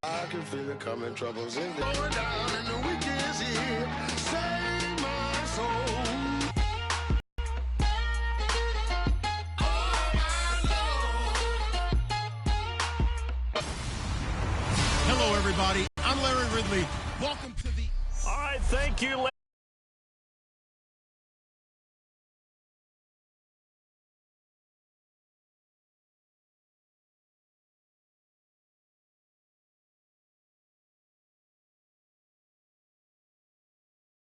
I can feel it coming, troubles in going down, and the weekend's here. Save my soul. Hello, everybody. I'm Larry Ridley. Welcome to the... All right, thank you, Larry.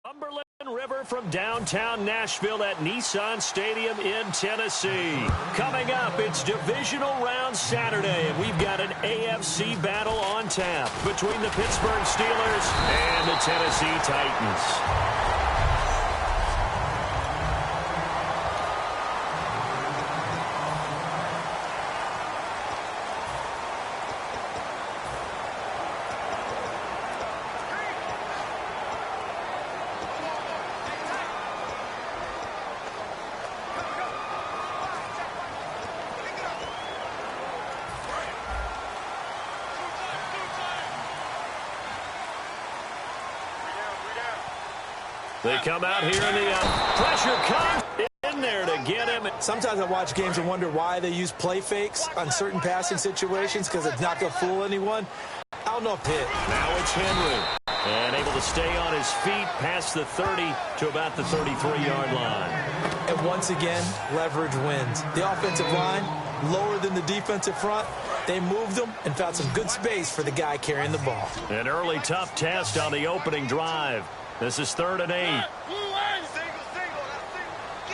Cumberland River from downtown Nashville at Nissan Stadium in Tennessee. Coming up, it's divisional round Saturday, and we've got an AFC battle on tap between the Pittsburgh Steelers and the Tennessee Titans. They come out here in the pressure comes in there to get him. Sometimes I watch games and wonder why they use play fakes on certain passing situations because it's not going to fool anyone. I don't know if hit. Now it's Henry. And able to stay on his feet past the 30 to about the 33-yard line. And once again, leverage wins. The offensive line, lower than the defensive front. They moved them and found some good space for the guy carrying the ball. An early tough test on the opening drive. This is 3rd and 8.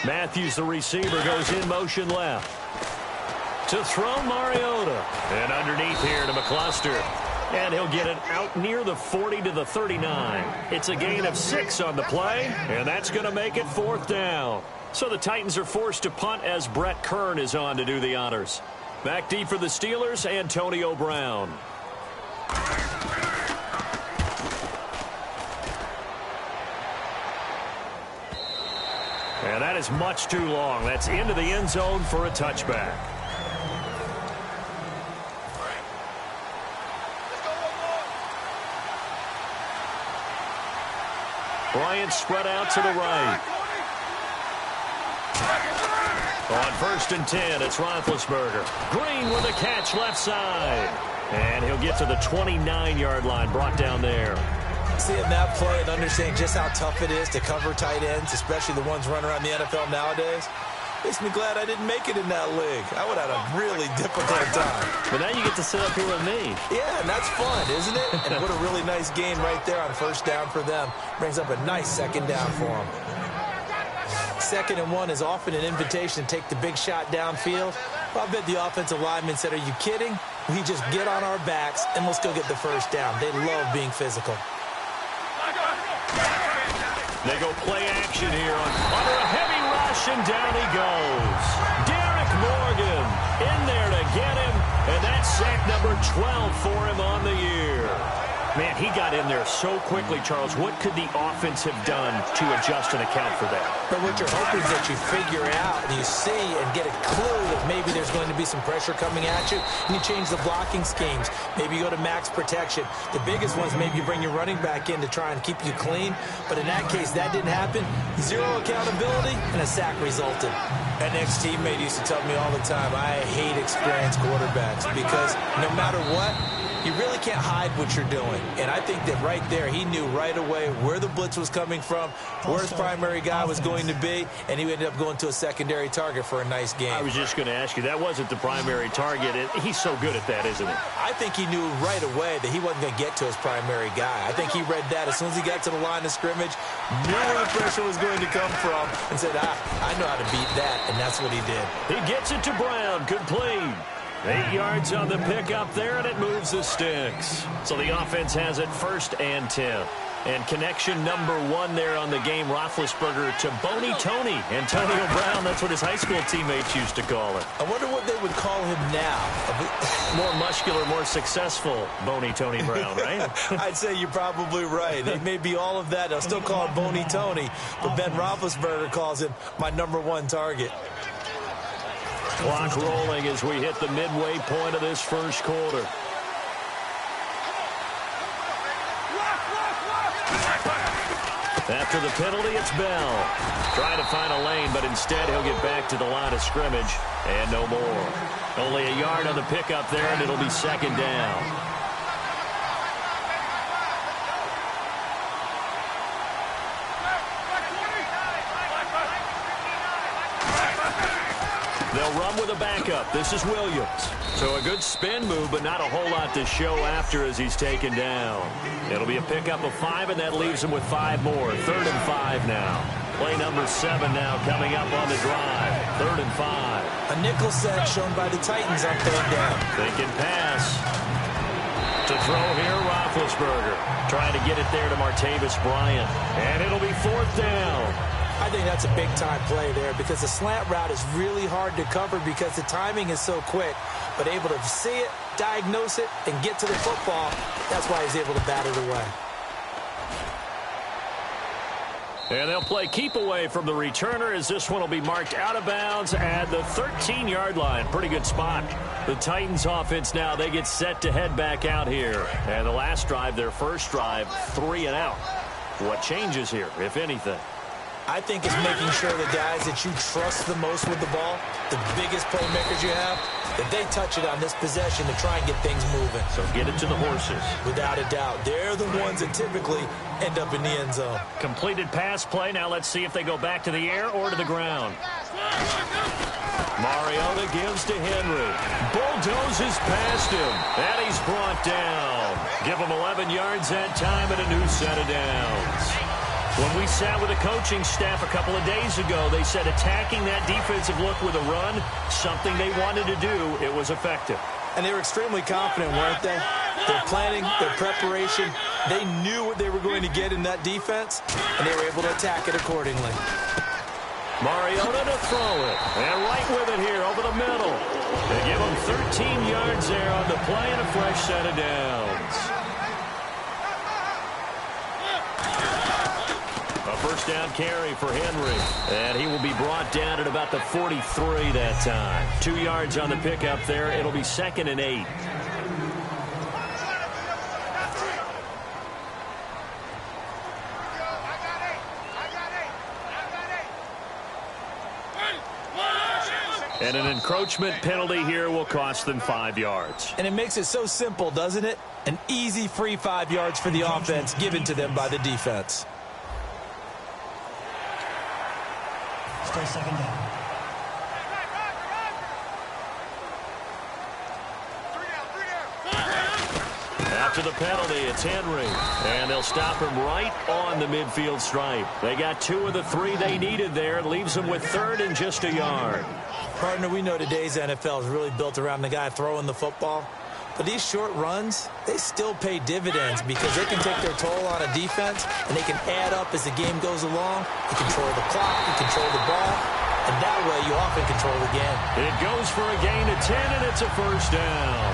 Matthews, the receiver, goes in motion left. To throw Mariota. And underneath here to McCluster. And he'll get it out near the 40 to the 39. It's a gain of 6 on the play, and that's going to make it 4th down. So the Titans are forced to punt as Brett Kern is on to do the honors. Back deep for the Steelers, Antonio Brown. And that is much too long. That's into the end zone for a touchback. Bryant spread out to the right. On 1st and 10, it's Roethlisberger. Green with a catch left side. And he'll get to the 29-yard line, brought down there. Seeing that play and understanding just how tough it is to cover tight ends, especially the ones running around the NFL nowadays, makes me glad I didn't make it in that league. I would have had a really difficult time. But now you get to sit up here with me. Yeah, and that's fun, isn't it? And what a really nice gain right there on 1st down for them. Brings up a nice 2nd down for them. 2nd and 1 is often an invitation to take the big shot downfield. Well, I bet the offensive lineman said, "Are you kidding? We just get on our backs and let's go get the 1st down." They love being physical. They go play action here under a heavy rush, and down he goes. Derek Morgan in there to get him, and that's sack number 12 for him on the year. Man, he got in there so quickly, Charles. What could the offense have done to adjust and account for that? But what you're hoping is that you figure out and you see and get a clue that maybe there's going to be some pressure coming at you, and you change the blocking schemes. Maybe you go to max protection. The biggest ones, maybe you bring your running back in to try and keep you clean. But in that case, that didn't happen. 0 accountability, and a sack resulted. An ex-teammate used to tell me all the time, I hate experienced quarterbacks because no matter what, you really can't hide what you're doing. And I think that right there, he knew right away where the blitz was coming from, where his primary guy was going to be, and he ended up going to a secondary target for a nice game. I was just going to ask you, that wasn't the primary target. He's so good at that, isn't he? I think he knew right away that he wasn't going to get to his primary guy. I think he read that as soon as he got to the line of scrimmage, knew where the pressure was going to come from, and said, I know how to beat that, and that's what he did. He gets it to Brown, complete. 8 yards on the pickup there, and it moves the sticks. So the offense has it 1st and 10. And connection number 1 there on the game, Roethlisberger to Boney Tony. Antonio Brown, that's what his high school teammates used to call it. I wonder what they would call him now. More muscular, more successful Boney Tony Brown, right? I'd say you're probably right. It may be all of that. They'll still call him Boney Tony, but Ben Roethlisberger calls him my number 1 target. Clock rolling as we hit the midway point of this 1st quarter. After the penalty, it's Bell. Trying to find a lane, but instead he'll get back to the line of scrimmage and no more. Only a yard on the pickup there, and it'll be second down. They'll run with a backup. This is Williams. So a good spin move, but not a whole lot to show after as he's taken down. It'll be a pickup of 5, and that leaves him with 5 more. 3rd and 5 now. Play number 7 now coming up on the drive. 3rd and 5. A nickel set shown by the Titans on 3rd down. Thinking pass. To throw here, Roethlisberger. Trying to get it there to Martavis Bryant. And it'll be 4th down. I think that's a big-time play there because the slant route is really hard to cover because the timing is so quick. But able to see it, diagnose it, and get to the football, that's why he's able to bat it away. And they'll play keep away from the returner as this one will be marked out of bounds at the 13-yard line. Pretty good spot. The Titans offense now, they get set to head back out here. And the last drive, their first drive, 3 and out. What changes here, if anything? I think it's making sure the guys that you trust the most with the ball, the biggest playmakers you have, that they touch it on this possession to try and get things moving. So get it to the horses. Without a doubt. They're the ones that typically end up in the end zone. Completed pass play. Now let's see if they go back to the air or to the ground. Mariota gives to Henry. Bulldozes past him. And he's brought down. Give him 11 yards that time and a new set of downs. When we sat with the coaching staff a couple of days ago, they said attacking that defensive look with a run, something they wanted to do, it was effective. And they were extremely confident, weren't they? Their planning, their preparation, they knew what they were going to get in that defense, and they were able to attack it accordingly. Mariota to throw it, and right with it here over the middle. They give him 13 yards there on the play and a fresh set of downs. A first down carry for Henry, and he will be brought down at about the 43 that time. 2 yards on the pickup there. It'll be 2nd and 8. And an encroachment penalty here will cost them 5 yards. And it makes it so simple, doesn't it? An easy free 5 yards for the offense given to them by the defense. Still 2nd down. After the penalty, it's Henry. And they'll stop him right on the midfield stripe. They got 2 of the 3 they needed there. It leaves them with 3rd and just a yard. Partner, we know today's NFL is really built around the guy throwing the football. But these short runs, they still pay dividends because they can take their toll on a defense, and they can add up as the game goes along. You control the clock, you control the ball, and that way you often control the game. It goes for a gain of 10, and it's a first down.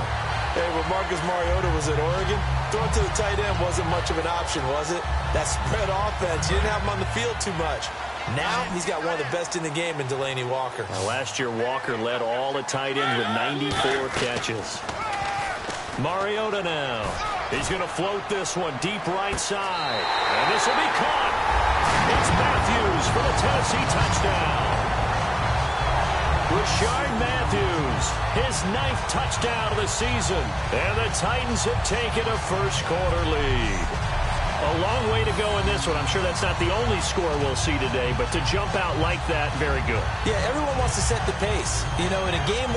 Hey, when Marcus Mariota was at Oregon, throwing to the tight end wasn't much of an option, was it? That spread offense, you didn't have him on the field too much. Now he's got one of the best in the game in Delaney Walker. Last year, Walker led all the tight ends with 94 catches. Mariota now. He's going to float this one deep right side. And this will be caught. It's Matthews for the Tennessee touchdown. Rashard Matthews, his 9th touchdown of the season. And the Titans have taken a first-quarter lead. A long way to go in this one. I'm sure that's not the only score we'll see today, but to jump out like that, very good. Yeah, everyone wants to set the pace. You know, in a game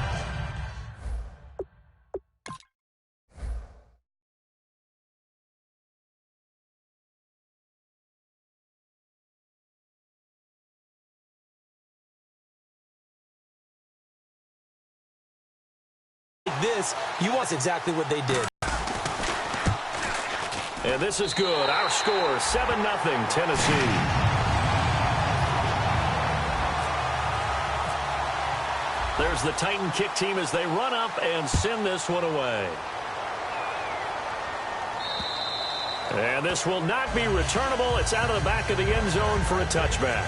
like this, you want exactly what they did. And this is good. Our score, 7-0 Tennessee. There's the Titan kick team as they run up and send this one away. And this will not be returnable. It's out of the back of the end zone for a touchback.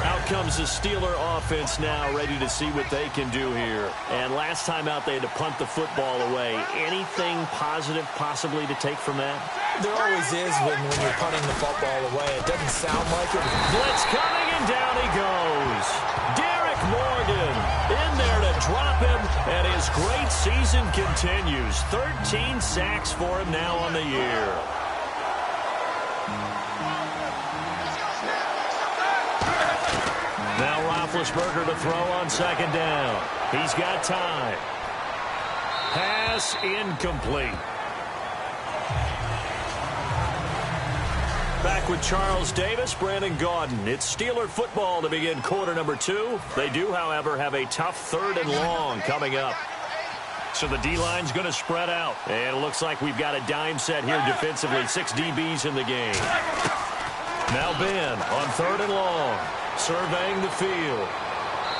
Out comes the Steeler offense now, ready to see what they can do here. And last time out, they had to punt the football away. Anything positive possibly to take from that? There always is when you're punting the football away. It doesn't sound like it. Blitz coming, and down he goes. Derek Morgan in there to drop him, and his great season continues. 13 sacks for him now on the year. Now Roethlisberger to throw on second down. He's got time. Pass incomplete. Back with Charles Davis, Brandon Gaudin. It's Steeler football to begin quarter number 2. They do, however, have a tough 3rd and long coming up. So the D-line's going to spread out. And it looks like we've got a dime set here defensively. 6 DBs in the game. Now Ben on 3rd and long. Surveying the field.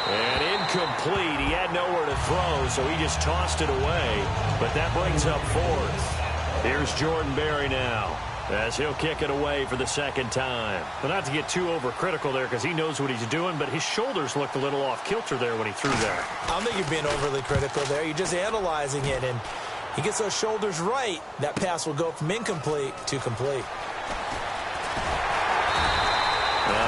And incomplete. He had nowhere to throw, so he just tossed it away. But that brings up 4th. Here's Jordan Berry now, as he'll kick it away for the 2nd time. But not to get too overcritical there, because he knows what he's doing, but his shoulders looked a little off kilter there when he threw that. I don't think you're being overly critical there. You're just analyzing it, and he gets those shoulders right. That pass will go from incomplete to complete.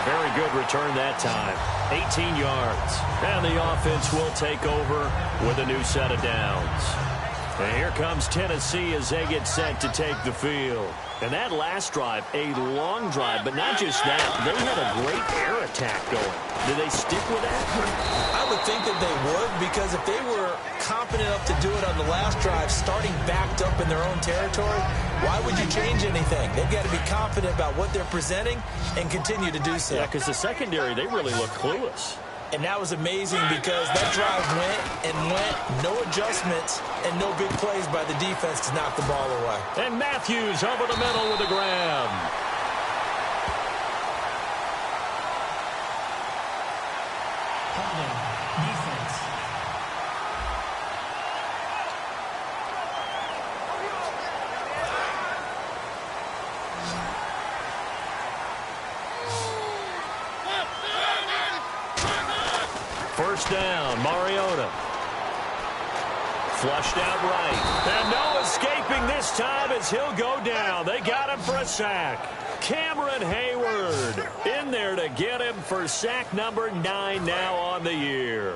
Very good return that time. 18 yards. And the offense will take over with a new set of downs. And here comes Tennessee as they get set to take the field. And that last drive, a long drive, but not just that. They had a great air attack going. Did they stick with that? I would think that they would, because if they were confident enough to do it on the last drive, starting backed up in their own territory, why would you change anything? They've got to be confident about what they're presenting and continue to do so. Yeah, because the secondary, they really look clueless. And that was amazing, because that drive went and went, no adjustments, and no big plays by the defense to knock the ball away. And Matthews over the middle with a grab. Defense. First down, Mariota. Flushed out right. And no escaping this time as he'll go down. They got him for a sack. Cameron Hayward in there to get him for sack number 9 now on the year.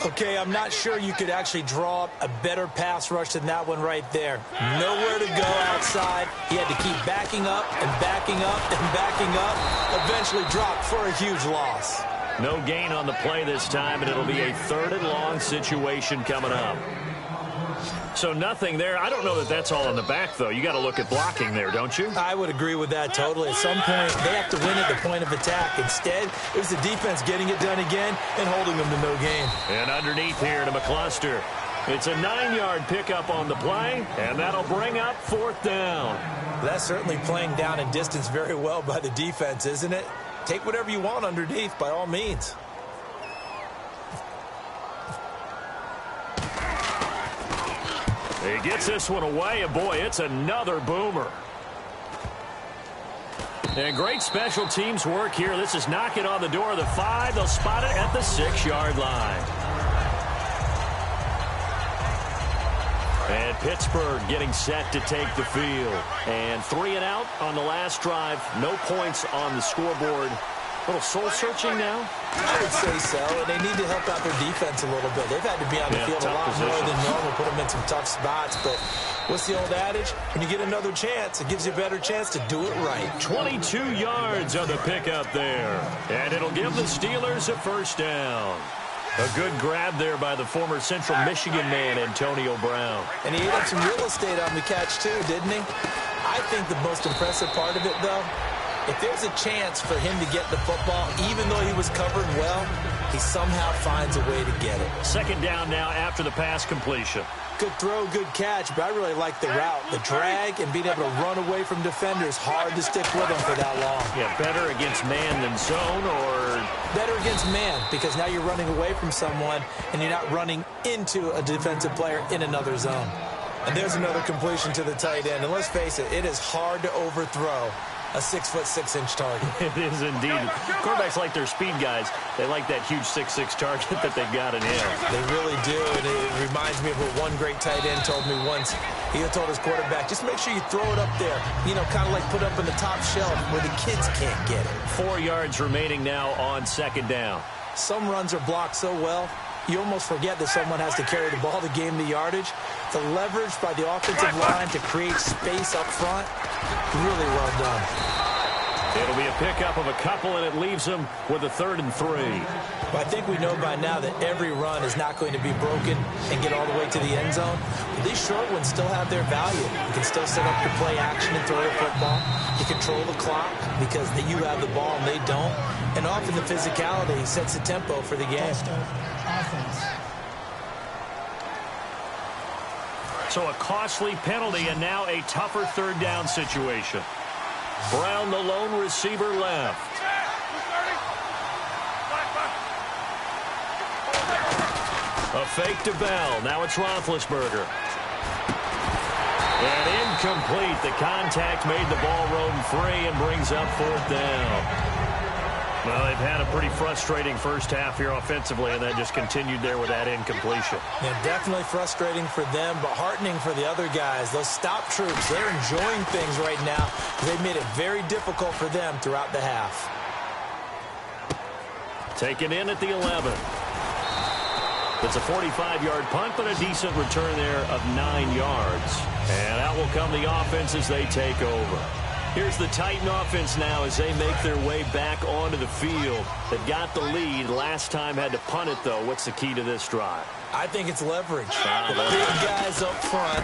Okay, I'm not sure you could actually draw up a better pass rush than that one right there. Nowhere to go outside. He had to keep backing up and backing up and backing up. Eventually dropped for a huge loss. No gain on the play this time, and it'll be a 3rd and long situation coming up. So nothing there. I don't know that that's all in the back, though. You got to look at blocking there, don't you? I would agree with that totally. At some point, they have to win at the point of attack. Instead, it was the defense getting it done again and holding them to no gain. And underneath here to McCluster. It's a 9-yard pickup on the play, and that'll bring up 4th down. That's certainly playing down and distance very well by the defense, isn't it? Take whatever you want underneath, by all means. He gets this one away, and boy, it's another boomer. And great special teams work here. This is knocking on the door of the 5. They'll spot it at the 6-yard line. And Pittsburgh getting set to take the field. And 3 and out on the last drive. No points on the scoreboard. A little soul-searching now? I would say so, and they need to help out their defense a little bit. They've had to be on the field a lot more than normal, put them in some tough spots. But what's the old adage? When you get another chance, it gives you a better chance to do it right. 22 yards on the pickup there. And it'll give the Steelers a first down. A good grab there by the former Central Michigan man, Antonio Brown. And he ate up some real estate on the catch, too, didn't he? I think the most impressive part of it, though, if there's a chance for him to get the football, even though he was covered well, he somehow finds a way to get it. Second down now after the pass completion. Good throw, good catch, but I really like the route. The drag and being able to run away from defenders, hard to stick with them for that long. Yeah, better against man than zone, or? Better against man, because now you're running away from someone and you're not running into a defensive player in another zone. And there's another completion to the tight end. And let's face it, it is hard to overthrow a 6'6" target. It is indeed. Quarterbacks like their speed guys. They like that huge 6'6" target that they've got in him. They really do, and it reminds me of what one great tight end told me once. He told his quarterback, just make sure you throw it up there, kind of like put up in the top shelf where the kids can't get it. 4 yards remaining now on second down. Some runs are blocked so well, you almost forget that someone has to carry the ball to gain the yardage. The leverage by the offensive line to create space up front, really well done. It'll be a pickup of a couple, and it leaves them with a 3rd and 3. Well, I think we know by now that every run is not going to be broken and get all the way to the end zone. But these short ones still have their value. You can still set up your play action and throw the football. You control the clock because you have the ball and they don't. And often the physicality sets the tempo for the game. So a costly penalty and now a tougher 3rd down situation. Brown, the lone receiver, left. A fake to Bell. Now it's Roethlisberger. And incomplete. The contact made the ball roam free and brings up 4th down. Well, they've had a pretty frustrating first half here offensively, and that just continued there with that incompletion. Yeah, definitely frustrating for them, but heartening for the other guys. Those stop troops, they're enjoying things right now. They've made it very difficult for them throughout the half. Taken in at the 11. It's a 45-yard punt, but a decent return there of 9 yards. And out will come the offense as they take over. Here's the Titan offense now as they make their way back onto the field. They've got the lead. Last time had to punt it, though. What's the key to this drive? I think it's leverage. The big guys up front.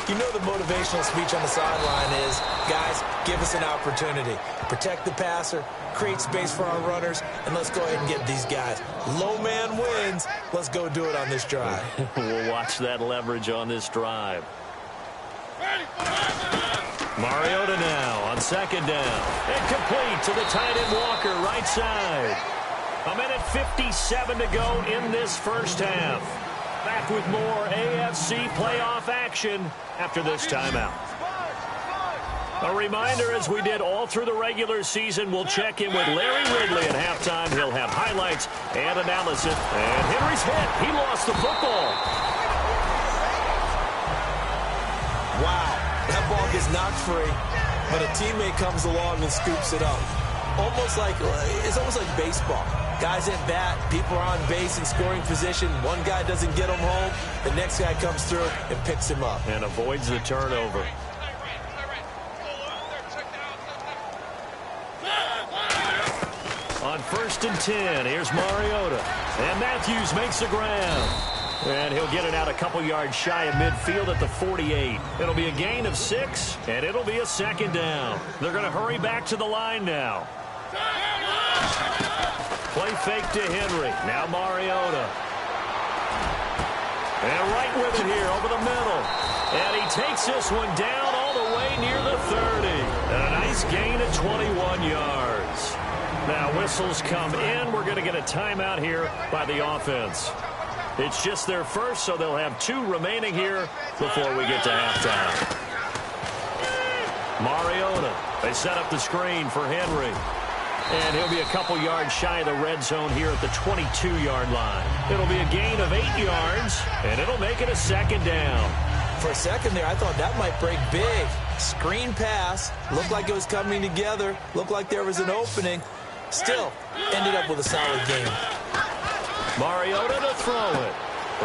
You know the motivational speech on the sideline is, guys, give us an opportunity. Protect the passer, create space for our runners, and let's go ahead and get these guys. Low man wins. Let's go do it on this drive. We'll watch that leverage on this drive. Mariota now on second down. Incomplete to the tight end Walker, right side. 1:57 to go in this first half. Back with more AFC playoff action after this timeout. A reminder, as we did all through the regular season, we'll check in with Larry Ridley at halftime. He'll have highlights and analysis. And Henry's hit. He lost the football. Wow. That ball gets knocked free, but a teammate comes along and scoops it up. It's almost like baseball. Guys at bat, people are on base in scoring position. One guy doesn't get him home. The next guy comes through and picks him up. And avoids the turnover. On 1st and 10, here's Mariota. And Matthews makes the grab. And he'll get it out a couple yards shy of midfield at the 48. It'll be a gain of 6, and it'll be a 2nd down. They're going to hurry back to the line now. Play fake to Henry. Now Mariota. And right with it here over the middle. And he takes this one down all the way near the 30. And a nice gain of 21 yards. Now whistles come in. We're going to get a timeout here by the offense. It's just their first, so they'll have 2 remaining here before we get to halftime. Mariota. They set up the screen for Henry. And he'll be a couple yards shy of the red zone here at the 22-yard line. It'll be a gain of 8 yards, and it'll make it a 2nd down. For a second there, I thought that might break big. Screen pass. Looked like it was coming together. Looked like there was an opening. Still, ended up with a solid game. Mariota to throw it.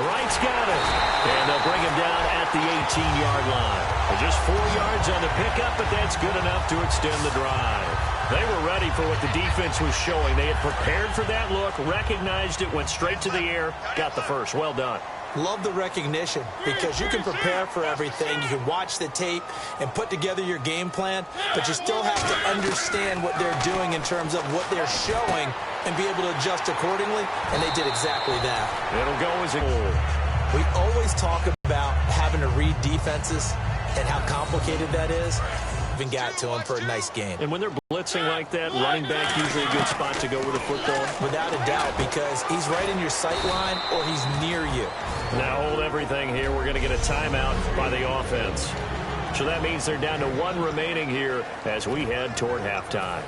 Wright's got it. And they'll bring him down at the 18-yard line. Just 4 yards on the pickup, but that's good enough to extend the drive. They were ready for what the defense was showing. They had prepared for that look, recognized it, went straight to the air, got the first. Well done. Love the recognition because you can prepare for everything. You can watch the tape and put together your game plan, but you still have to understand what they're doing in terms of what they're showing and be able to adjust accordingly, and they did exactly that. It'll go as a goal. We always talk about having to read defenses and how complicated that is. Even got to him for a nice game. And when they're blitzing like that, running back usually a good spot to go with the football? Without a doubt, because he's right in your sight line or he's near you. Now hold everything here. We're going to get a timeout by the offense. So that means they're down to 1 remaining here as we head toward halftime.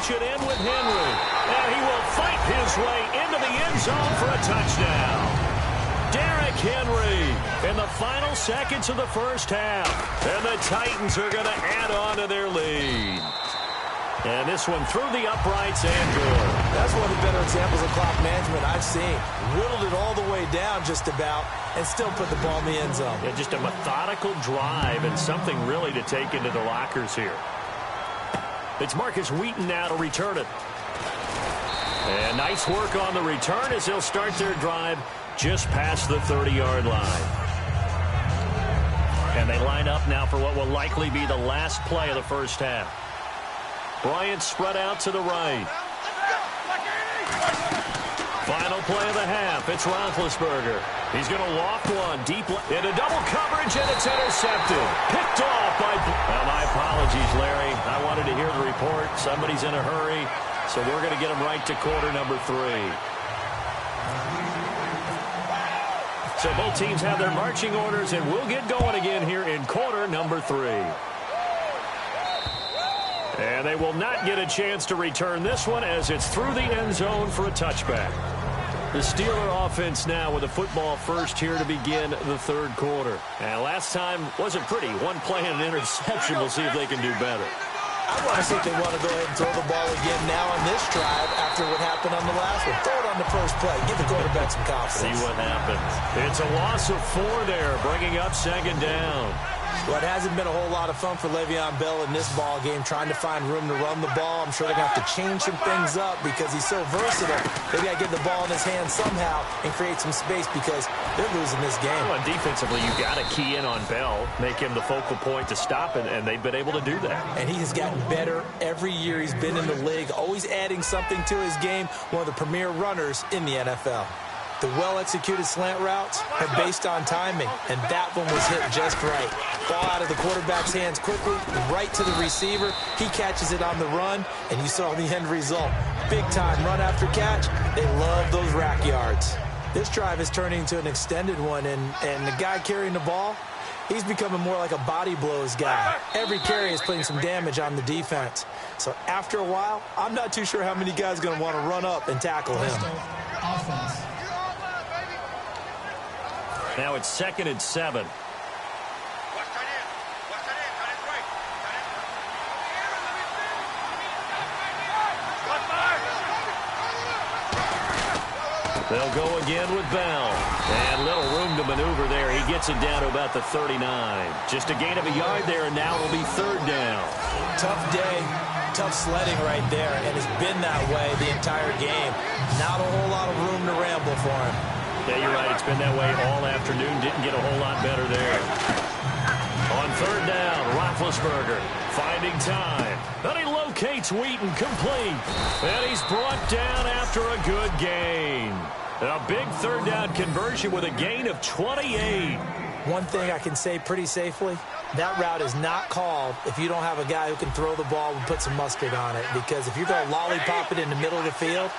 It in with Henry, and he will fight his way into the end zone for a touchdown. Derrick Henry in the final seconds of the first half, and the Titans are going to add on to their lead. And this one through the uprights and good. That's one of the better examples of clock management I've seen. Whittled it all the way down just about and still put the ball in the end zone. Yeah, just a methodical drive and something really to take into the lockers here. It's Marcus Wheaton now to return it. And nice work on the return as they'll start their drive just past the 30-yard line. And they line up now for what will likely be the last play of the first half. Bryant spread out to the right. Final play of the half. It's Roethlisberger. He's going to loft one deep into double coverage, and it's intercepted. Picked off by... Well, my apologies, Larry. I wanted to hear the report. Somebody's in a hurry, so we're going to get him right to quarter number 3. So both teams have their marching orders, and we'll get going again here in quarter number 3. And they will not get a chance to return this one as it's through the end zone for a touchback. The Steeler offense now with a football first here to begin the third quarter. And last time wasn't pretty. One play and an interception. We'll see if they can do better. I want to see if they want to go ahead and throw the ball again now on this drive after what happened on the last one. Throw it on the first play. Give the quarterback some confidence. See what happens. It's a loss of 4 there, bringing up second down. Well, it hasn't been a whole lot of fun for Le'Veon Bell in this ball game, trying to find room to run the ball. I'm sure they're going to have to change some things up because he's so versatile. They've got to get the ball in his hands somehow and create some space because they're losing this game. Well, defensively, you've got to key in on Bell, make him the focal point to stop it, and they've been able to do that. And he has gotten better every year he's been in the league, always adding something to his game, one of the premier runners in the NFL. The well-executed slant routes are based on timing, and that one was hit just right. Ball out of the quarterback's hands quickly, right to the receiver. He catches it on the run, and you saw the end result. Big-time run after catch. They love those rack yards. This drive is turning into an extended one, and the guy carrying the ball, he's becoming more like a body blows guy. Every carry is putting some damage on the defense. So after a while, I'm not too sure how many guys are going to want to run up and tackle him. Offense. Now it's 2nd and 7. They'll go again with Bell. And little room to maneuver there. He gets it down to about the 39. Just a gain of a yard there, and now it'll be 3rd down. Tough day, tough sledding right there, and it's been that way the entire game. Not a whole lot of room to ramble for him. Yeah, you're right. It's been that way all afternoon. Didn't get a whole lot better there. On 3rd down, Roethlisberger finding time. Then he locates Wheaton complete. And he's brought down after a good gain. A big 3rd down conversion with a gain of 28. One thing I can say pretty safely, that route is not called if you don't have a guy who can throw the ball and put some mustard on it. Because if you're going to lollipop it in the middle of the field,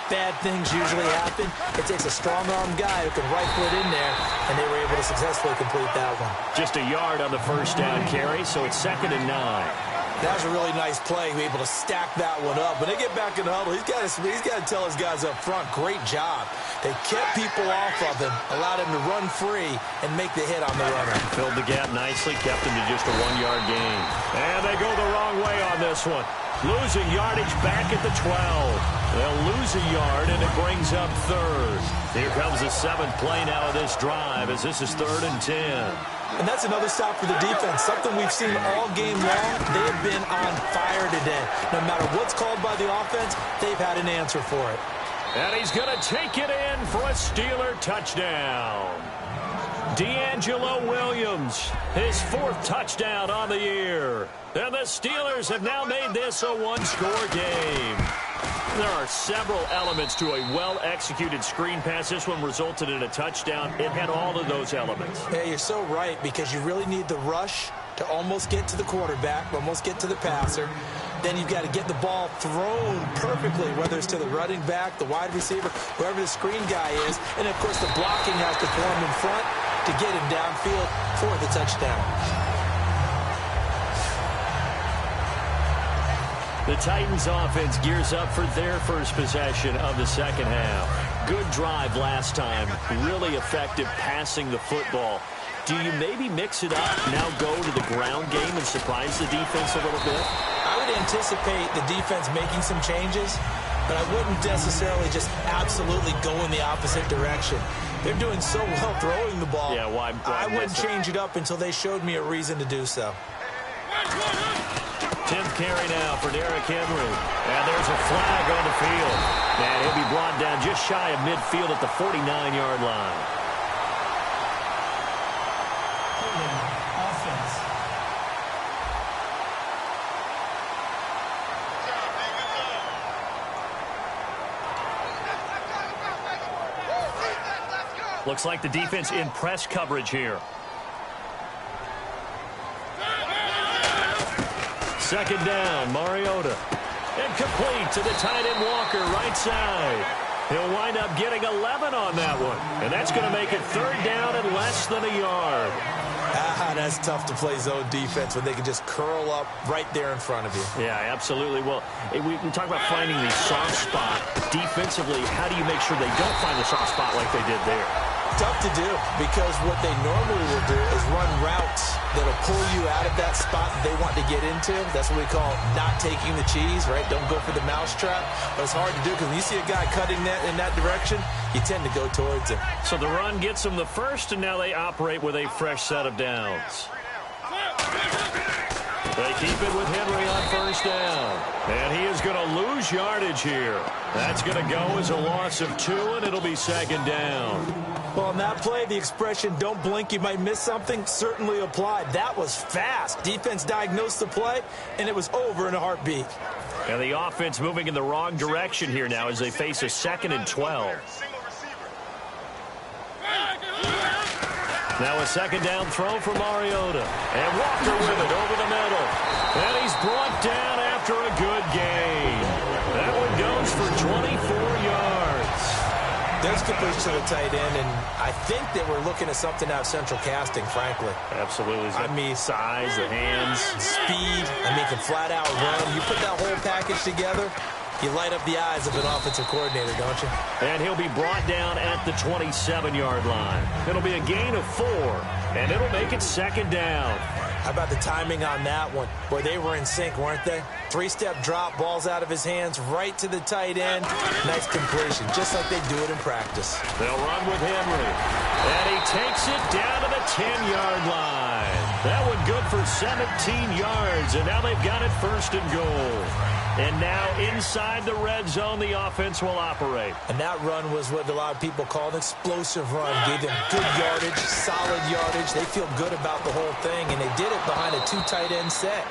bad things usually happen. It takes a strong-arm guy who can rifle it in there, and they were able to successfully complete that one. Just a yard on the 1st down carry, so it's 2nd and 9. That was a really nice play, able to stack that one up. When they get back in the huddle, he's got to tell his guys up front, great job. They kept people off of him, allowed him to run free, and make the hit on the runner. Filled the gap nicely, kept him to just a 1-yard gain. And they go the wrong way on this one. Losing yardage back at the 12. They'll lose a yard, and it brings up 3rd. Here comes the 7th play now of this drive as this is 3rd and 10. And that's another stop for the defense, something we've seen all game long. They have been on fire today. No matter what's called by the offense, they've had an answer for it. And he's going to take it in for a Steeler touchdown. D'Angelo Williams, his 4th touchdown on the year. And the Steelers have now made this a one-score game. There are several elements to a well-executed screen pass. This one resulted in a touchdown. It had all of those elements. Yeah, you're so right, because you really need the rush to almost get to the quarterback, almost get to the passer. Then you've got to get the ball thrown perfectly, whether it's to the running back, the wide receiver, whoever the screen guy is. And, of course, the blocking has to form in front to get him downfield for the touchdown. The Titans offense gears up for their first possession of the second half. Good drive last time. Really effective passing the football. Do you maybe mix it up, now go to the ground game and surprise the defense a little bit? I would anticipate the defense making some changes, but I wouldn't necessarily just absolutely go in the opposite direction. They're doing so well throwing the ball. Yeah, why I wouldn't change it up until they showed me a reason to do so. 10th carry now for Derrick Henry. And there's a flag on the field. And he'll be brought down just shy of midfield at the 49-yard line. Offense. Looks like the defense in press coverage here. Second down, Mariota. And complete to the tight end Walker, right side. He'll wind up getting 11 on that one. And that's going to make it 3rd down and less than a yard. That's tough to play zone defense when they can just curl up right there in front of you. Yeah, absolutely. Well, we talk about finding the soft spot. Defensively, how do you make sure they don't find the soft spot like they did there? Tough to do, because what they normally will do is run routes that'll pull you out of that spot that they want to get into. That's what we call not taking the cheese, right? Don't go for the mousetrap. But it's hard to do, because when you see a guy cutting that in that direction, you tend to go towards him. So the run gets them the first, and now they operate with a fresh set of downs. They keep it with Henry on 1st down. And he is going to lose yardage here. That's going to go as a loss of 2, and it'll be 2nd down. Well, on that play, the expression, don't blink, you might miss something, certainly applied. That was fast. Defense diagnosed the play, and it was over in a heartbeat. And the offense moving in the wrong direction here now as they face a 2nd and 12. Now a 2nd down throw for Mariota. And Walker with it over the middle. And he's brought down after a good gain. That one goes for 24 yards. There's completion to the tight end, and I think that we're looking at something out of central casting, frankly. Absolutely. I mean, size, the hands. Speed. I mean, can flat out run. You put that whole package together, you light up the eyes of an offensive coordinator, don't you? And he'll be brought down at the 27-yard line. It'll be a gain of 4, and it'll make it 2nd down. How about the timing on that one? Boy, they were in sync, weren't they? 3-step drop, balls out of his hands, right to the tight end. Nice completion, just like they do it in practice. They'll run with Henry. And he takes it down to the 10-yard line. That one good for 17 yards, and now they've got it 1st and goal. And now inside the red zone, the offense will operate. And that run was what a lot of people call an explosive run. Gave them good yardage, solid yardage. They feel good about the whole thing, and they did it behind a 2 tight end set.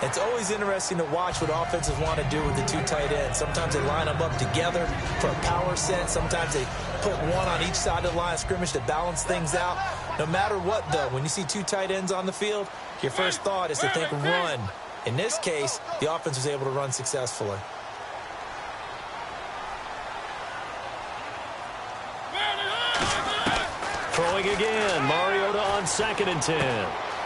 It's always interesting to watch what offenses want to do with the 2 tight ends. Sometimes they line them up together for a power set. Sometimes they put one on each side of the line of scrimmage to balance things out. No matter what, though, when you see 2 tight ends on the field, your first thought is to think run. In this case, the offense was able to run successfully. Throwing again, Mariota on 2nd and 10.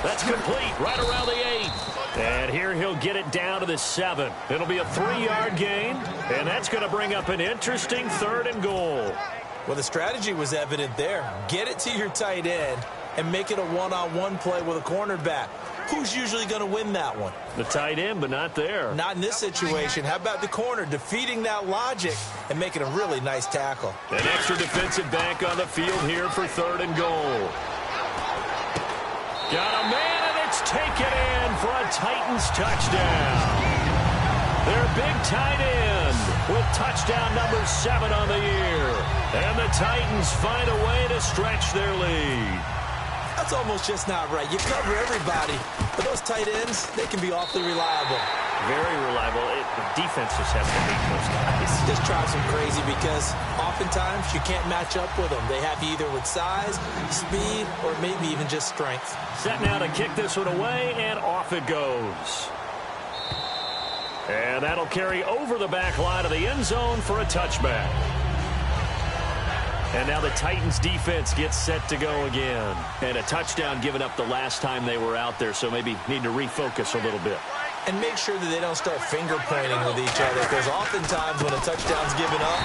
That's complete right around the 8. And here he'll get it down to the 7. It'll be a 3-yard gain, and that's going to bring up an interesting 3rd and goal. Well, the strategy was evident there. Get it to your tight end and make it a one-on-one play with a cornerback. Who's usually going to win that one? The tight end, but not there. Not in this situation. How about the corner defeating that logic and making a really nice tackle? An extra defensive back on the field here for 3rd and goal. Got a man, and it's taken in for a Titans touchdown. Their big tight end with touchdown number 7 on the year. And the Titans find a way to stretch their lead. It's almost just not right. You cover everybody, but those tight ends, they can be awfully reliable. Very reliable. The defense just has to beat those guys. Just drives them crazy because oftentimes you can't match up with them. They have you either with size, speed, or maybe even just strength. Set now to kick this one away, and off it goes. And that'll carry over the back line of the end zone for a touchback. And now the Titans defense gets set to go again. And a touchdown given up the last time they were out there, so maybe need to refocus a little bit. And make sure that they don't start finger pointing with each other, because oftentimes when a touchdown's given up,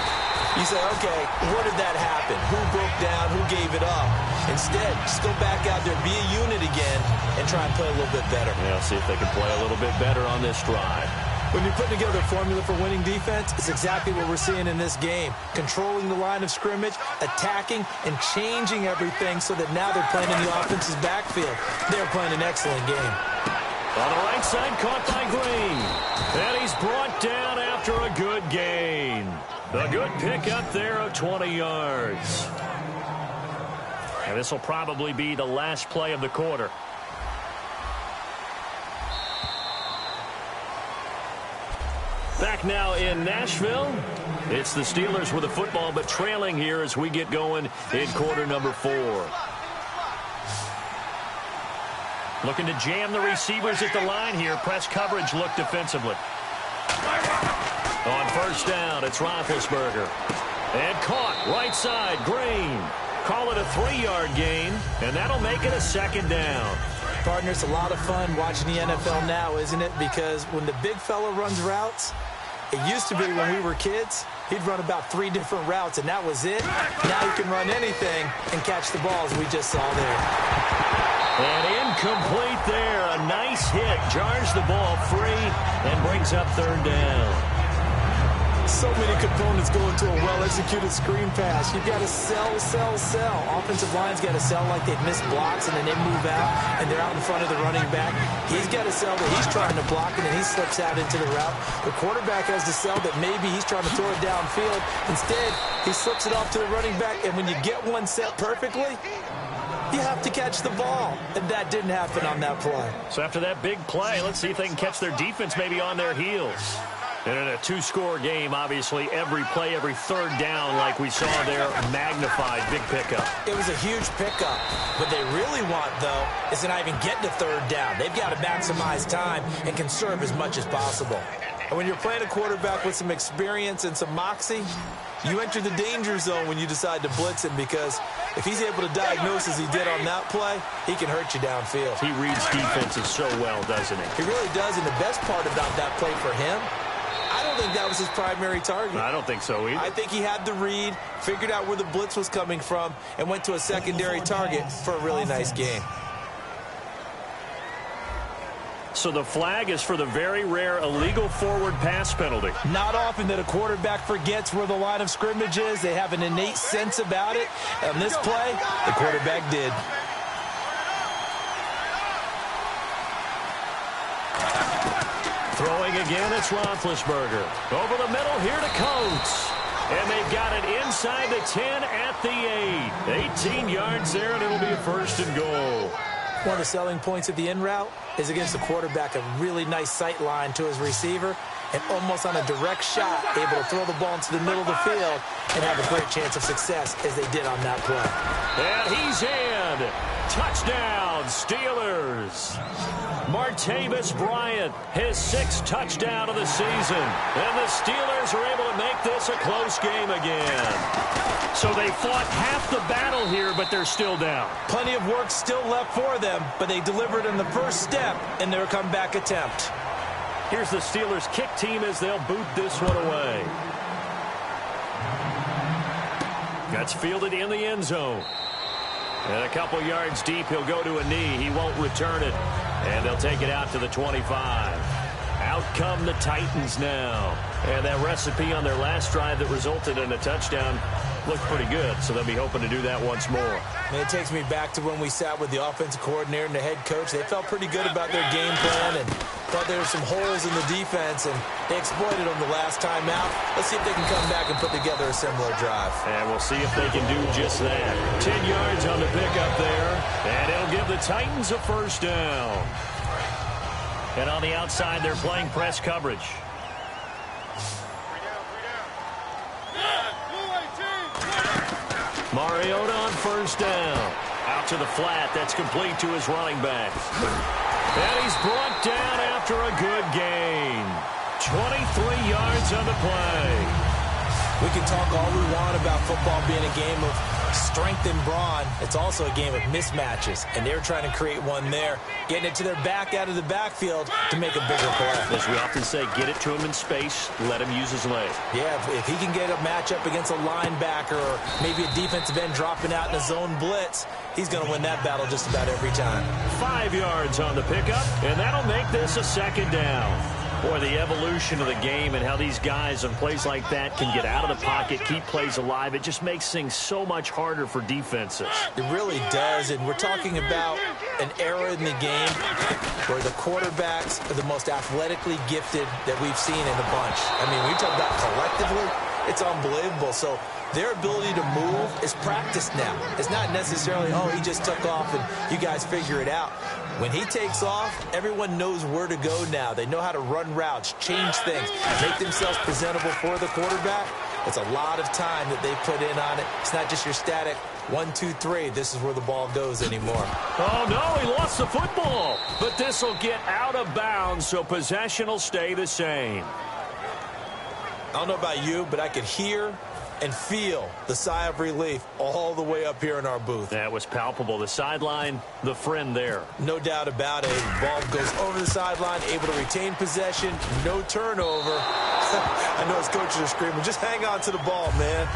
you say, okay, what did that happen? Who broke down? Who gave it up? Instead, just go back out there, be a unit again, and try and play a little bit better. Yeah, see if they can play a little bit better on this drive. When you're putting together a formula for winning defense, it's exactly what we're seeing in this game. Controlling the line of scrimmage, attacking, and changing everything so that now they're playing in the offense's backfield. They're playing an excellent game. On the right side, caught by Green. And he's brought down after a good gain. A good pickup there of 20 yards. And this will probably be the last play of the quarter. Back now in Nashville. It's the Steelers with the football, but trailing here as we get going in quarter number 4. Looking to jam the receivers at the line here. Press coverage look defensively. On first down, it's Roethlisberger. And caught right side, Green. Call it a 3-yard gain, and that'll make it a second down. Partner, it's a lot of fun watching the NFL now, isn't it? Because when the big fella runs routes, it used to be when we were kids, he'd run about 3 different routes, and that was it. Now he can run anything and catch the balls we just saw there. And incomplete there. A nice hit. Jars the ball free and brings up third down. So many components go into a well-executed screen pass. You've got to sell. Offensive line's got to sell like they've missed blocks, and then they move out, and they're out in front of the running back. He's got to sell that he's trying to block, and then he slips out into the route. The quarterback has to sell that maybe he's trying to throw it downfield. Instead, he slips it off to the running back, and when you get one set perfectly, you have to catch the ball, and that didn't happen on that play. So after that big play, let's see if they can catch their defense maybe on their heels. And in a 2-score game, obviously, every play, every third down, like we saw there, magnified, big pickup. It was a huge pickup. What they really want, though, is to not even get to third down. They've got to maximize time and conserve as much as possible. And when you're playing a quarterback with some experience and some moxie, you enter the danger zone when you decide to blitz him, because if he's able to diagnose as he did on that play, he can hurt you downfield. He reads defenses so well, doesn't he? He really does, and the best part about that play for him, I don't think that was his primary target. I don't think so either. I think he had the read, figured out where the blitz was coming from, and went to a secondary target for a really nice game. So the flag is for the very rare illegal forward pass penalty. Not often that a quarterback forgets where the line of scrimmage is. They have an innate sense about it. On this play, the quarterback did. Throwing again, it's Roethlisberger. Over the middle, here to Coates. And they've got it inside the 10 at the 8. 18 yards there, and it'll be a first and goal. One of the selling points of the in route is against the quarterback, a really nice sight line to his receiver, and almost on a direct shot, able to throw the ball into the middle of the field and have a great chance of success, as they did on that play. And he's in. Touchdown, Steelers. Martavis Bryant, his 6th touchdown of the season. And the Steelers are able to make this a close game again. So they fought half the battle here, but they're still down. Plenty of work still left for them, but they delivered in the first step in their comeback attempt. Here's the Steelers kick team as they'll boot this one away. That's fielded in the end zone. And a couple yards deep, he'll go to a knee. He won't return it. And they'll take it out to the 25. Out come the Titans now. And that recipe on their last drive that resulted in a touchdown looked pretty good, so they'll be hoping to do that once more. And it takes me back to when we sat with the offensive coordinator and the head coach. They felt pretty good about their game plan and thought there were some holes in the defense, and they exploited them the last time out. Let's see if they can come back and put together a similar drive. And we'll see if they can do just that. 10 yards on the pickup there, and it'll give the Titans a first down. And on the outside, they're playing press coverage. Mariota on first down. Out to the flat. That's complete to his running back. And he's brought down after a good gain. 23 yards on the play. We can talk all we want about football being a game of strength and brawn. It's also a game of mismatches, and they're trying to create one there, getting it to their back out of the backfield to make a bigger play. As we often say, get it to him in space, let him use his leg. Yeah, if he can get a matchup against a linebacker or maybe a defensive end dropping out in a zone blitz, he's going to win that battle just about every time. 5 yards on the pickup, and that'll make this a second down. Boy, the evolution of the game and how these guys on plays like that can get out of the pocket, keep plays alive, it just makes things so much harder for defenses. It really does, and we're talking about an era in the game where the quarterbacks are the most athletically gifted that we've seen in a bunch. I mean, when you talk about collectively, it's unbelievable. So their ability to move is practiced now. It's not necessarily, oh, he just took off and you guys figure it out. When he takes off, everyone knows where to go now. They know how to run routes, change things, make themselves presentable for the quarterback. It's a lot of time that they put in on it. It's not just your static 1, 2, 3. This is where the ball goes anymore. Oh, no, he lost the football. But this will get out of bounds, so possession will stay the same. I don't know about you, but I could hear and feel the sigh of relief all the way up here in our booth. That was palpable. The sideline, the friend there. No doubt about it. Ball goes over the sideline, able to retain possession, no turnover. I know his coaches are screaming, just hang on to the ball, man.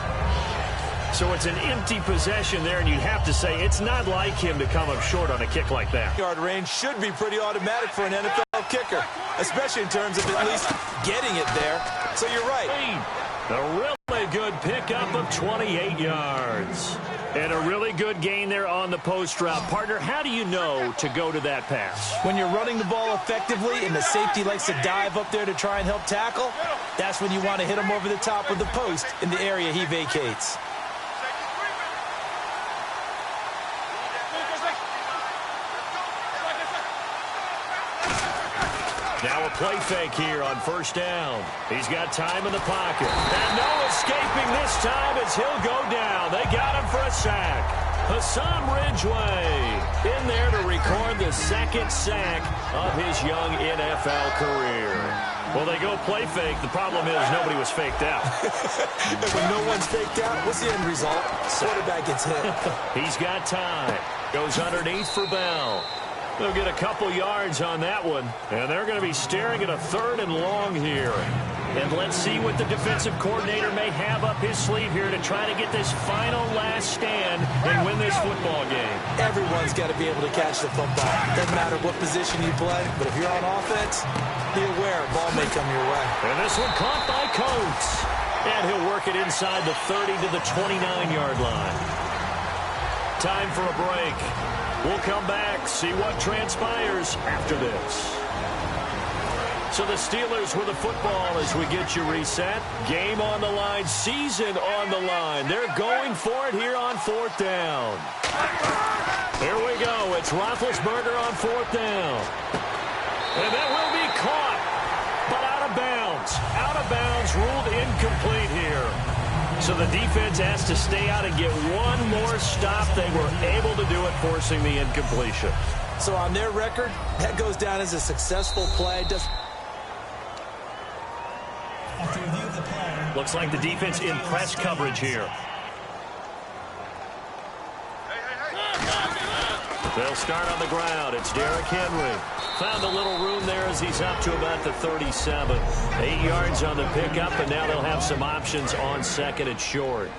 So it's an empty possession there, and you have to say it's not like him to come up short on a kick like that. Yard range should be pretty automatic for an NFL kicker, especially in terms of at least getting it there. So you're right. A really good pickup of 28 yards. And a really good gain there on the post route. Partner, how do you know to go to that pass? When you're running the ball effectively and the safety likes to dive up there to try and help tackle, that's when you want to hit him over the top of the post in the area he vacates. Now a play fake here on first down. He's got time in the pocket. And no escaping this time as he'll go down. They got him for a sack. Hassan Ridgeway in there to record the second sack of his young NFL career. Well, they go play fake. The problem is nobody was faked out. And when no one's faked out, what's the end result? Quarterback gets hit. He's got time. Goes underneath for Bell. They'll get a couple yards on that one, and they're going to be staring at a 3rd and long here. And let's see what the defensive coordinator may have up his sleeve here to try to get this final last stand and win this football game. Everyone's got to be able to catch the football. Doesn't matter what position you play, but if you're on offense, be aware, ball may come your way. And this one caught by Coates. And he'll work it inside the 30 to the 29-yard line. Time for a break. We'll come back, see what transpires after this. So the Steelers with the football as we get you reset. Game on the line, season on the line. They're going for it here on 4th down. Here we go. It's Roethlisberger on 4th down. And that will be caught, but out of bounds. Out of bounds, ruled incomplete here. So the defense has to stay out and get one more stop. They were able to do it, forcing the incompletion. So on their record, that goes down as a successful play. After review of the play. Looks like the defense in press coverage here. They'll start on the ground. It's Derrick Henry. Found a little room there as he's up to about the 37. 8 yards on the pickup, and now they'll have some options on 2nd and short.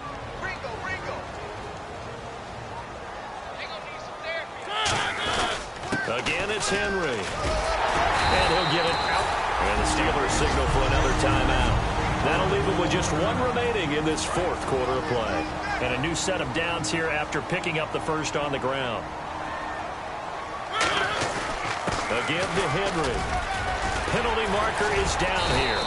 Again, it's Henry. And he'll get it out. And the Steelers signal for another timeout. That'll leave him with just one remaining in this fourth quarter of play. And a new set of downs here after picking up the first on the ground. Again to Henry. Penalty marker is down here.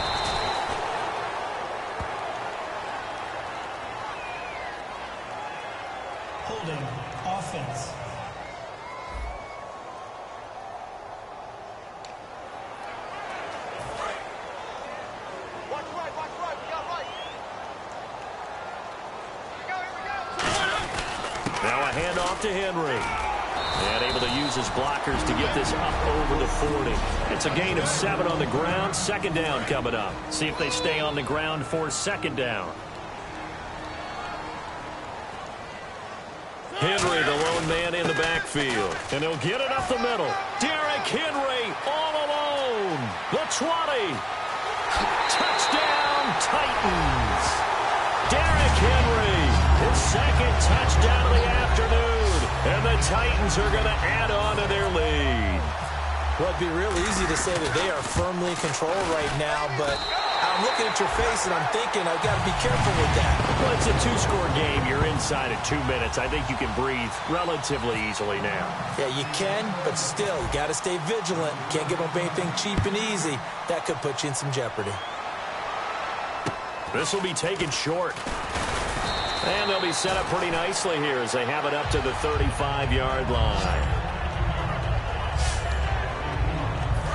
Holding offense. Now a handoff to Henry. And able to use his blockers to get this up over the 40. It's a gain of 7 on the ground. Second down coming up. See if they stay on the ground for second down. Henry, the lone man in the backfield. And he'll get it up the middle. Derrick Henry all alone. The 20. Touchdown, Titans. Derrick Henry, his second touchdown of the afternoon. And the Titans are going to add on to their lead. Well, it'd be real easy to say that they are firmly in control right now, but I'm looking at your face and I'm thinking I've got to be careful with that. Well, it's a 2-score game. You're inside of 2 minutes. I think you can breathe relatively easily now. Yeah, you can, but still, you got to stay vigilant. Can't give up anything cheap and easy. That could put you in some jeopardy. This will be taken short. And they'll be set up pretty nicely here as they have it up to the 35-yard line.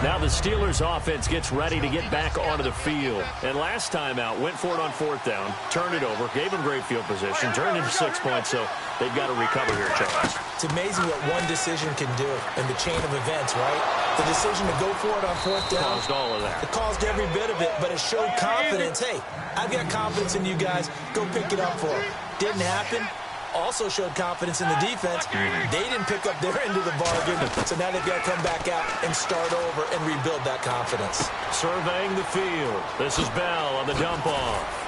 Now the Steelers offense gets ready to get back onto the field. And last time out, went for it on fourth down, turned it over, gave them great field position, turned into 6 points, so they've got to recover here, Charles. It's amazing what one decision can do in the chain of events, right? The decision to go for it on fourth down. Caused all of that. It caused every bit of it, but it showed confidence. Hey, I've got confidence in you guys. Go pick it up for them. Didn't happen. Also showed confidence in the defense. They didn't pick up their end of the bargain, so now they've got to come back out and start over and rebuild that confidence. Surveying the field. This is Bell on the dump-off.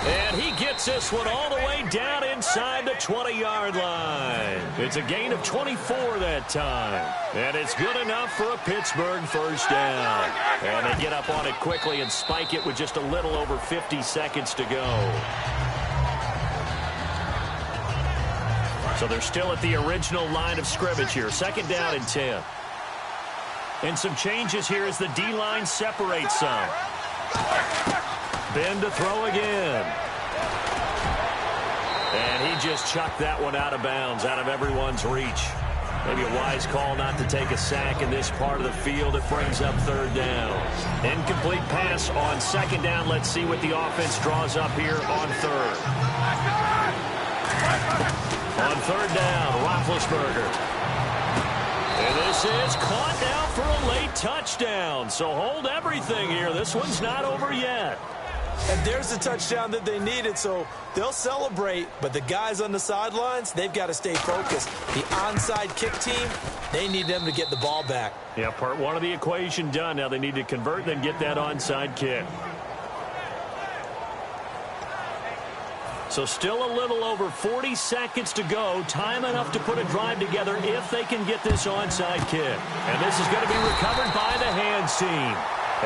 And he gets this one all the way down inside the 20-yard line. It's a gain of 24 that time. And it's good enough for a Pittsburgh first down. And they get up on it quickly and spike it with just a little over 50 seconds to go. So they're still at the original line of scrimmage here. Second down and 10. And some changes here as the D-line separates some. Ben to throw again. And he just chucked that one out of bounds, out of everyone's reach. Maybe a wise call not to take a sack in this part of the field. It brings up third down. Incomplete pass on second down. Let's see what the offense draws up here on third. On third down, Roethlisberger. And this is caught now for a late touchdown. So hold everything here. This one's not over yet. And there's the touchdown that they needed, so they'll celebrate. But the guys on the sidelines, they've got to stay focused. The onside kick team, they need them to get the ball back. Yeah, part one of the equation done. Now they need to convert, then get that onside kick. So still a little over 40 seconds to go. Time enough to put a drive together if they can get this onside kick. And this is going to be recovered by the hands team.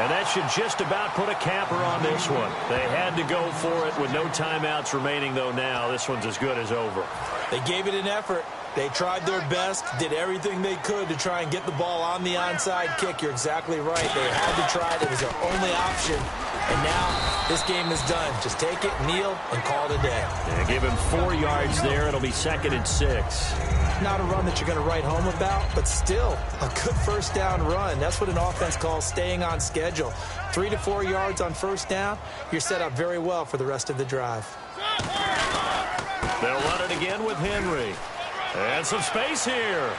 And that should just about put a capper on this one. They had to go for it with no timeouts remaining, though, now. This one's as good as over. They gave it an effort. They tried their best, did everything they could to try and get the ball on the onside kick. You're exactly right. They had to try it. It was their only option. And now this game is done. Just take it, kneel, and call it a day. Yeah, give him 4 yards there. It'll be 2nd and 6. Not a run that you're going to write home about, but still a good first down run. That's what an offense calls staying on schedule. 3 to 4 yards on first down. You're set up very well for the rest of the drive. They'll run it again with Henry. And some space here.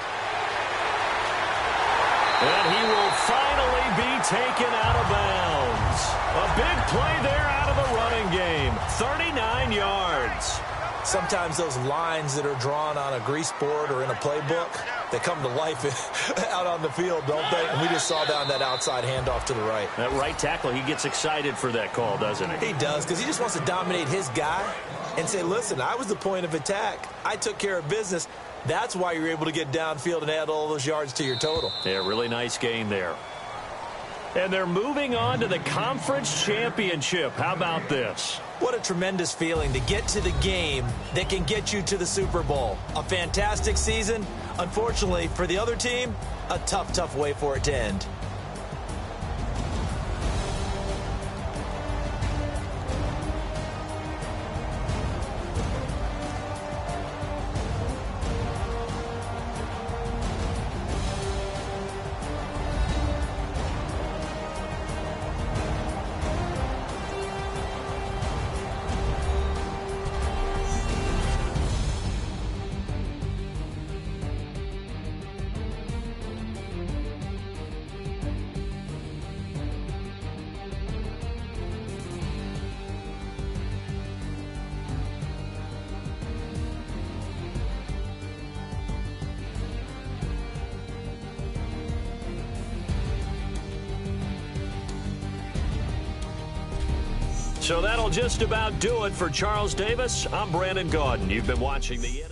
And he will finally be taken out of bounds. A big play there out of the running game. 39 yards. Sometimes those lines that are drawn on a grease board or in a playbook, they come to life out on the field, don't they? And we just saw down that outside handoff to the right. That right tackle, he gets excited for that call, doesn't he? He does, because he just wants to dominate his guy and say, listen, I was the point of attack. I took care of business. That's why you're able to get downfield and add all those yards to your total. Yeah, really nice game there. And they're moving on to the conference championship. How about this? What a tremendous feeling to get to the game that can get you to the Super Bowl. A fantastic season. Unfortunately, for the other team, a tough, tough way for it to end. So that'll just about do it for Charles Davis. I'm Brandon Gaudin. You've been watching the